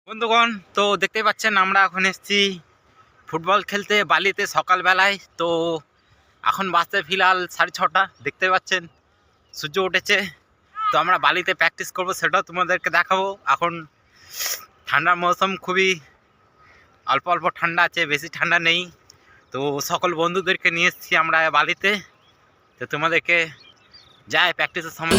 বন্ধুগণ, তো দেখতেই পাচ্ছেন আমরা এখন এসেছি ফুটবল খেলতে বালিতে সকালবেলায়। তো এখন বাজতে ফিলহাল 6:30। দেখতে পাচ্ছেন সূর্য উঠেছে। তো আমরা বালিতে প্র্যাকটিস করব, সেটাও তোমাদেরকে দেখাবো। এখন ঠান্ডার মৌসুম, খুবই অল্প অল্প ঠান্ডা আছে, বেশি ঠান্ডা নেই। তো সকল বন্ধুদেরকে নিয়ে এসেছি আমরা বালিতে। তো তোমাদেরকে যাই প্র্যাকটিসের সময়